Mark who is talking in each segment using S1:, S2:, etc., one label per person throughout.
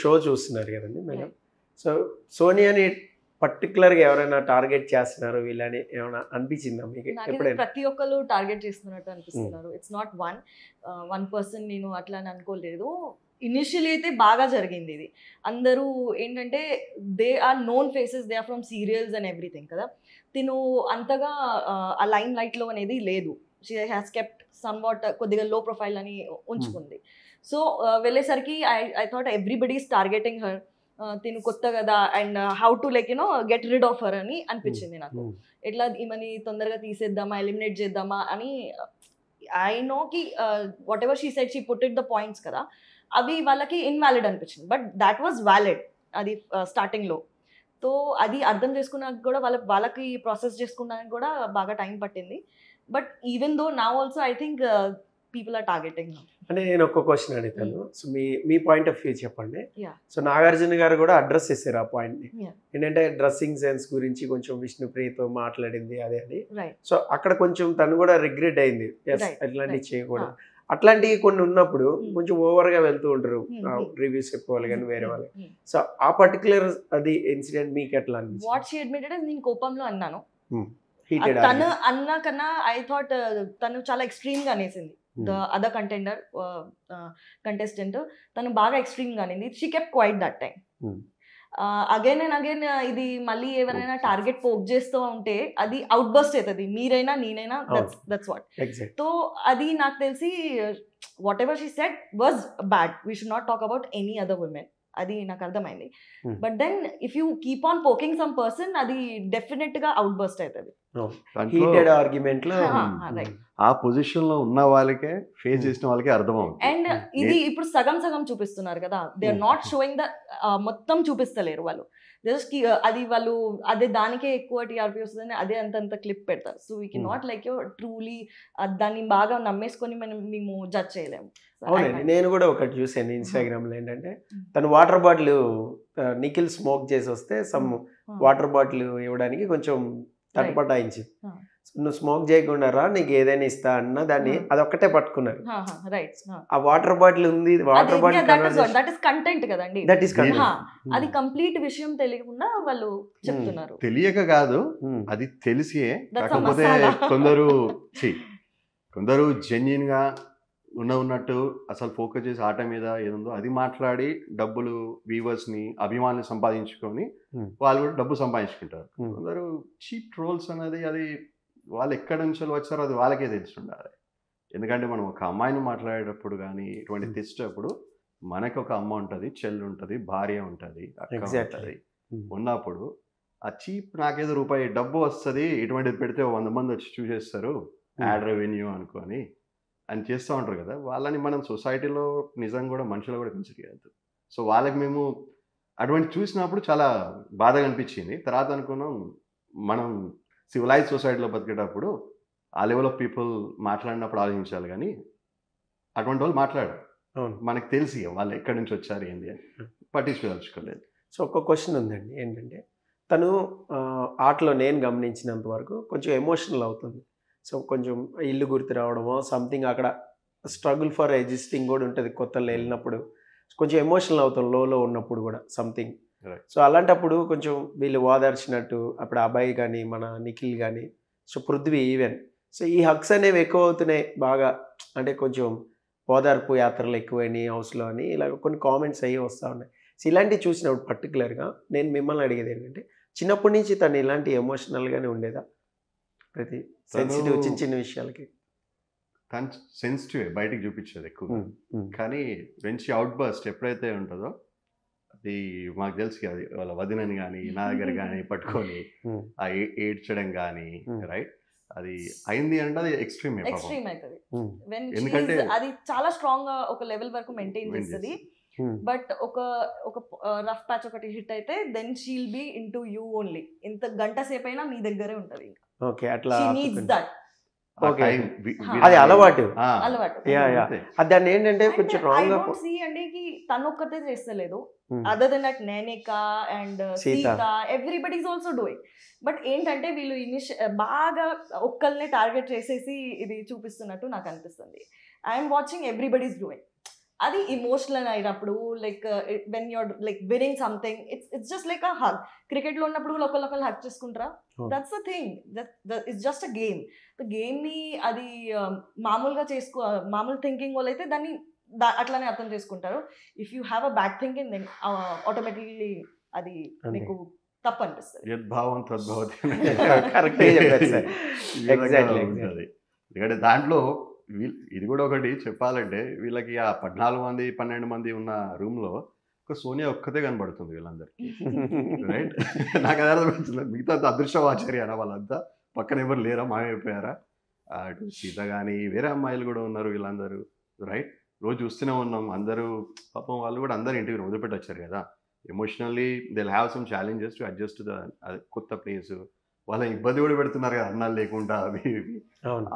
S1: Show చూస్తున్నారు కదండి madam. So సోనియాని పర్టికులర్గా ఎవరైనా టార్గెట్ చేస్తున్నారు వీళ్ళని ఏమైనా అనిపించిందా మీకు ఎప్పుడైనా?
S2: ప్రతి ఒక్కరు టార్గెట్ చేస్తున్నట్టు అనిపిస్తున్నారు. ఇట్స్ నాట్ వన్ పర్సన్, నేను అట్లా అని అనుకోలేదు. ఇనిషియలీ అయితే బాగా జరిగింది ఇది. అందరూ ఏంటంటే they are known faces, they are from serials and everything కదా. తిను అంతగా ఆ లైమ్ లైట్లో అనేది లేదు. She has kept somewhat కొద్దిగా లో ప్రొఫైల్ అని ఉంచుకుంది. సో వెళ్ళేసరికి I thought everybody is targeting her. Tinu కొత్త కదా and how to like get rid of her అని అనిపించింది నాకు. ఎట్లా ఈమెని తొందరగా తీసేద్దామా, ఎలిమినేట్ చేద్దామా అని. ఐ నో కి what ever she said, she put it the points కదా, అవి వాళ్ళకి ఇన్వాలిడ్ అనిపించింది. బట్ దాట్ వాజ్ వ్యాలిడ్ అది స్టార్టింగ్లో. సో అది అర్థం చేసుకున్నాక కూడా వాళ్ళకి ప్రాసెస్ చేసుకున్నాక కూడా బాగా టైం పట్టింది. But even though now also I think people are targeting.
S1: అంటే నేను ఒక్క క్వశ్చన్ అడుగుతాను. సో మీ పాయింట్ ఆఫ్ వ్యూ చెప్పండి. సో నాగార్జున గారు కూడా అడ్రస్ చేశారు ఆ పాయింట్ని. ఏంటంటే డ్రెస్సింగ్ సెన్స్ గురించి కొంచెం విష్ణుప్రియతో మాట్లాడింది అదే అని. సో అక్కడ కొంచెం తను కూడా రిగ్రెట్ అయింది, అట్లాంటివి చేయకూడదు. అట్లాంటివి కొన్ని ఉన్నప్పుడు కొంచెం ఓవర్గా వెళ్తూ ఉంటారు రివ్యూస్ చెప్పుకోవాలి కానీ వేరే వాళ్ళు. సో ఆ పర్టికులర్ అది ఇన్సిడెంట్ మీకు ఎట్లా అనిపించింది?
S2: వాట్ షీ అడ్మిటెడ్, నేను కోపంలో అన్నాను.
S1: తను
S2: అన్నా కన్నా ఐ థాట్ తను చాలా ఎక్స్ట్రీమ్ గా అనేసింది. ద అదర్ కంటెస్టెంట్ తను బాగా ఎక్స్ట్రీమ్ గా అనేది. She kept quiet that time. Again and again ఇది మళ్ళీ ఎవరైనా టార్గెట్ పోక్ చేస్తూ ఉంటే అది అవుట్ బస్ట్ అవుతుంది. మీరైనా నేనైనా, దట్స్ వాట్. సో అది నాకు తెలిసి whatever she said was bad. We should not talk about any other women. అది నాకు అర్థమైంది. But then if you keep on poking some person, అది డెఫినెట్ గా అవుట్ బస్ట్ అవుతుంది.
S3: ఆ పొజిషన్ లో ఉన్న వాళ్ళకే, ఫేస్ చేసిన వాళ్ళకే అర్థం అవుతుంది.
S2: అండ్ ఇది ఇప్పుడు సగం సగం చూపిస్తున్నారు కదా, they are not showing the మొత్తం చూపిస్తలేరు వాళ్ళు. జస్ట్ అది వాళ్ళు అదే దానికే ఎక్కువ టీఆర్పీ వస్తుందని అదే అంతంత క్లిప్ పెడతారు. So we can not like truly దాన్ని బాగా నమ్మేసుకొని మేము జడ్జ్ చేయలేము.
S1: అవునండి, నేను కూడా ఒకటి చూసాను ఇన్స్టాగ్రామ్లో. ఏంటంటే తను వాటర్ బాటిల్ నిఖిల్ స్మోక్ చేసి వస్తే సమ్ వాటర్ బాటిల్ ఇవ్వడానికి కొంచెం తటపటాయించి, నువ్వు స్మోక్ చేయకుండా రా నీకు ఏదైనా ఇస్తా అన్న దాన్ని అదొక్కటే పట్టుకున్నారు. ఆ వాటర్ బాటిల్ ఉంది, water bottle
S2: that is content కదండి.
S1: That is content.
S2: అది కంప్లీట్ విషయం తెలియకుండా వాళ్ళు చెప్తున్నారు.
S3: తెలియక కాదు, అది తెలిసే. కాకపోతే కొందరు జెన్యున్ గా ఉన్నట్టు అసలు ఫోకస్ చేసి ఆట మీద ఏదుందో అది మాట్లాడి డబ్బులు, వ్యూవర్స్ ని, అభిమానులు సంపాదించుకొని వాళ్ళు కూడా డబ్బు సంపాదించుకుంటారు. కొందరు చీప్ ట్రోల్స్ అనేది అది వాళ్ళు ఎక్కడి నుంచి వచ్చారో అది వాళ్ళకే తెలిసి ఉండాలి. ఎందుకంటే మనం ఒక అమ్మాయిని మాట్లాడేటప్పుడు కానీ ఇటువంటి తెచ్చేటప్పుడు మనకి ఒక అమ్మ ఉంటుంది, చెల్లి ఉంటుంది, భార్య ఉంటుంది, అక్క ఉంటుంది. ఉన్నప్పుడు ఆ చీప్ నాకేదో రూపాయి డబ్బు వస్తుంది ఇటువంటిది పెడితే 100 మంది వచ్చి చూసేస్తారు యాడ్ రెవెన్యూ అనుకొని అని చేస్తూ ఉంటారు కదా. వాళ్ళని మనం సొసైటీలో నిజంగా కూడా మనుషులు కూడా కన్సిడర్ చేయద్దు. సో వాళ్ళకి మేము అటువంటి చూసినప్పుడు చాలా బాధగా అనిపించింది. తర్వాత అనుకున్నాం మనం సివిలైజ్ సొసైటీలో బతికేటప్పుడు ఆ లెవెల్ ఆఫ్ పీపుల్ మాట్లాడినప్పుడు ఆలోచించాలి, కానీ అటువంటి వాళ్ళు మాట్లాడారు. మనకు తెలిసి వాళ్ళు ఎక్కడి నుంచి వచ్చారు ఏంది అని పట్టించుకోదలుచుకోలేదు.
S1: సో ఒక క్వశ్చన్ ఉందండి, ఏంటంటే తను ఆటలో నేను గమనించినంత వరకు కొంచెం ఎమోషనల్ అవుతుంది. సో కొంచెం ఇల్లు గుర్తు రావడమో సంథింగ్, అక్కడ స్ట్రగుల్ ఫర్ ఎగ్జిస్టింగ్ కూడా ఉంటుంది. కొత్తలో వెళ్ళినప్పుడు కొంచెం ఎమోషనల్ అవుతాం, లోలో ఉన్నప్పుడు కూడా సంథింగ్. సో అలాంటప్పుడు కొంచెం వీళ్ళు ఓదార్చినట్టు అప్పుడు అబ్బాయి కానీ మన నిఖిల్ కానీ, సో పృథ్వీ ఈవెన్, సో ఈ హక్స్ అనేవి ఎక్కువ అవుతున్నాయి బాగా. అంటే కొంచెం ఓదార్పు యాత్రలు ఎక్కువైనాయి హౌస్లో అని ఇలా కొన్ని కామెంట్స్ అయ్యి వస్తూ ఉన్నాయి. సో ఇలాంటివి చూసినప్పుడు పర్టికులర్గా నేను మిమ్మల్ని అడిగేది ఏంటంటే, చిన్నప్పటి నుంచి తను ఇలాంటి ఎమోషనల్గానే ఉండేదా? ప్రతి సెన్సిటివ్ చిన్న చిన్న విషయాలకి
S3: తను సెన్సిటివ్ బయటకు చూపించేది ఎక్కువ. కానీ వెంచి అవుట్ బస్ట్ ఎప్పుడైతే ఉంటుందో అది మాకు తెలుసు కదా, వాళ్ళ వదినని కానీ నా దగ్గర కానీ పట్టుకొని ఆ ఏడ్చడం కానీ, రైట్, అది అయింది అంటే అది ఎక్స్ట్రీమ్
S2: అవుతుంది. ఎందుకంటే అది చాలా స్ట్రాంగ్ గా ఒక లెవెల్ వరకు మెయింటైన్ చేస్తుంది. బట్ ఒక రఫ్ ప్యాచ్ ఒకటి హిట్ అయితే then she'll be into you only. ఇంత గంట సేపు అయినా మీ దగ్గరే ఉంటది.
S1: ఓకే, అట్లా
S3: అది
S1: అలవాటు.
S2: దాన్ని
S1: ఏంటంటే కొంచెం రాంగ్ గా
S2: తను ఒక్కతే చేస్తలేదు. అదర్ దెన్ దట్ నేనికా and Sita everybody is also doing. But ఏంటంటే వీళ్ళు బాగా ఒక్కళ్ళనే టార్గెట్ చేసేసి ఇది చూపిస్తున్నట్టు నాకు అనిపిస్తుంది. I'm watching everybody is doing. అది ఎమోషనల్ అయినప్పుడు like when you're like winning something it's just like a hug. క్రికెట్లో ఉన్నప్పుడు ఒకళ్ళు హగ్ చేసుకుంటారా? That's the thing, it's just a game. గేమ్ని అది మామూలుగా మామూలు థింకింగ్ వాళ్ళు అయితే దాన్ని అట్లానే అర్థం చేసుకుంటారు. If you have a bad thinking then automatically అది మీకు తప్పు అనిపిస్తుంది.
S3: యద్భావం తద్భవతి
S1: కరెక్ట్గా చెప్పారు సార్. Exactly.
S3: ఎందుకంటే దాంట్లో ఇది కూడా ఒకటి చెప్పాలంటే, వీళ్ళకి ఆ 14 మంది 12 మంది ఉన్న రూమ్లో ఒక సోనియా ఒక్కతే కనబడుతుంది వీళ్ళందరికీ, రైట్? నాకు అది అర్థమవుతుంది. మిగతా అదృష్టవాచార్య అన్న వాళ్ళంతా పక్కన ఎవరు లేరా, మాయమైపోయారా? అటు సీత కానీ వేరే అమ్మాయిలు కూడా ఉన్నారు వీళ్ళందరూ, రైట్? రోజు చూస్తూనే ఉన్నాం. అందరూ పాపం వాళ్ళు కూడా అందరు ఇంటికి వదిలిపెట్టి వచ్చారు కదా. Emotionally they have some challenges to adjust the కొత్త ప్లేస్. వాళ్ళ ఇబ్బంది కూడా పెడుతున్నారు కదా, అన్నాలు లేకుండా అవి ఇవి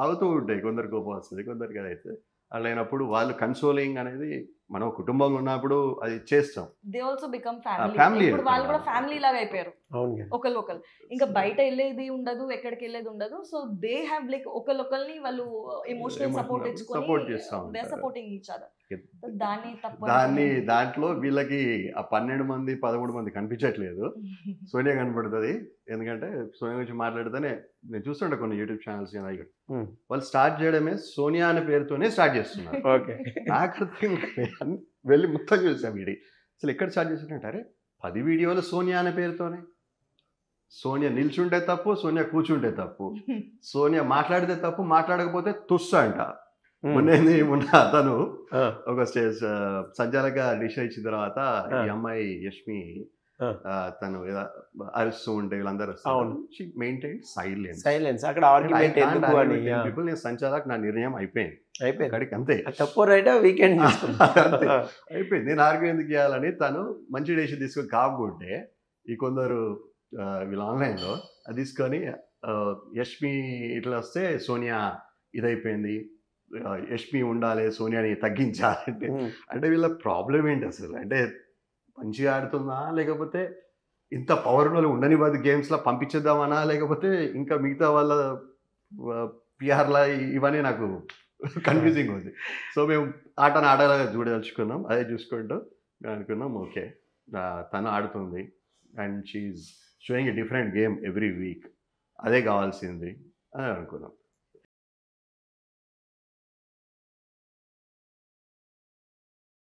S3: అవుతూ ఉంటాయి. కొందరు కోపం వస్తుంది, కొందరికి అది అయితే. అలాంటప్పుడు వాళ్ళు కన్సోలింగ్ అనేది మనం కుటుంబంలో ఉన్నప్పుడు అది చేస్తాం.
S2: They also become
S3: family
S2: family. ఇప్పుడు వాళ్ళు కూడా ఫ్యామిలీ లాగా అయిపోయారు
S1: అవును.
S2: ఒకళ్ళు. ఇంకా బయట వెళ్ళేది ఉండదు, ఎక్కడికి వెళ్ళేది ఉండదు. సో దే హ్యావ్ లైక్ ఒకళ్ళొకళ్ళని వాళ్ళు ఎమోషనల్ సపోర్ట్
S3: సపోర్ట్
S2: ఇచ్చుకొని
S3: చేస్తా
S2: దే
S3: ఉంటారు.
S2: Supporting each other. దాన్ని తప్పు
S3: దాంట్లో వీళ్ళకి ఆ 12 మంది 13 మంది కనిపించట్లేదు, సోనియా కనపడుతుంది. ఎందుకంటే సోనియా గురించి మాట్లాడితేనే నేను చూస్తుంటే కొన్ని యూట్యూబ్ ఛానల్స్ వాళ్ళు స్టార్ట్ చేయడమే సోనియా అనే పేరుతోనే స్టార్ట్ చేస్తున్నారు.
S1: ఓకే.
S3: నాకు అర్థం కాలేదు. వెళ్ళి మొత్తం చూసాం వీడి అసలు ఎక్కడ స్టార్ట్ చేసినట్టారే 10 వీడియోలు సోనియా అనే పేరుతోనే. సోనియా నిల్చుంటే తప్పు, సోనియా కూర్చుంటే తప్పు, సోనియా మాట్లాడితే తప్పు, మాట్లాడకపోతే తుస్సు అంట. మొన్న అతను ఒక సంచాలక డిసిషన్ ఇచ్చిన తర్వాత ఈ అమ్మాయి యష్మి తను అరుస్తూ ఉంటే వీళ్ళందరూ మెయింటైన్
S1: సైలెన్స్. అక్కడ ఆర్గ్యుమెంట్ ఎందుకు అని
S3: పీపుల్ నేను సంచాలక్, నా నిర్ణయం అయిపోయింది అక్కడికి, అంతే.
S1: తప్పు రైట్ వీకెండ్
S3: అయిపోయింది. నేను ఆర్గ్యూ ఎందుకు చేయాలని తను మంచి డెసిషన్ తీసుకొని కాకుంటే ఈ కొందరు వీళ్ళు ఆన్లైన్లో అది తీసుకొని యష్మి ఇట్లా వస్తే సోనియా ఇదైపోయింది, యష్మి ఉండాలి, సోనియాని తగ్గించాలంటే. అంటే వీళ్ళ ప్రాబ్లం ఏంటి అసలు? అంటే మంచిగా ఆడుతుందా, లేకపోతే ఇంత పవర్ వాళ్ళు ఉండని వాది గేమ్స్లో పంపించేద్దామనా, లేకపోతే ఇంకా మిగతా వాళ్ళ పిఆర్లా ఇవన్నీ నాకు కన్ఫ్యూజింగ్ ఉంది. సో మేము ఆటను ఆడాలని చూడదలుచుకున్నాం. అదే చూసుకుంటూ అనుకున్నాం ఓకే తను ఆడుతుంది and she showing a different game every week, అదే కావాల్సింది అని అనుకున్నాం.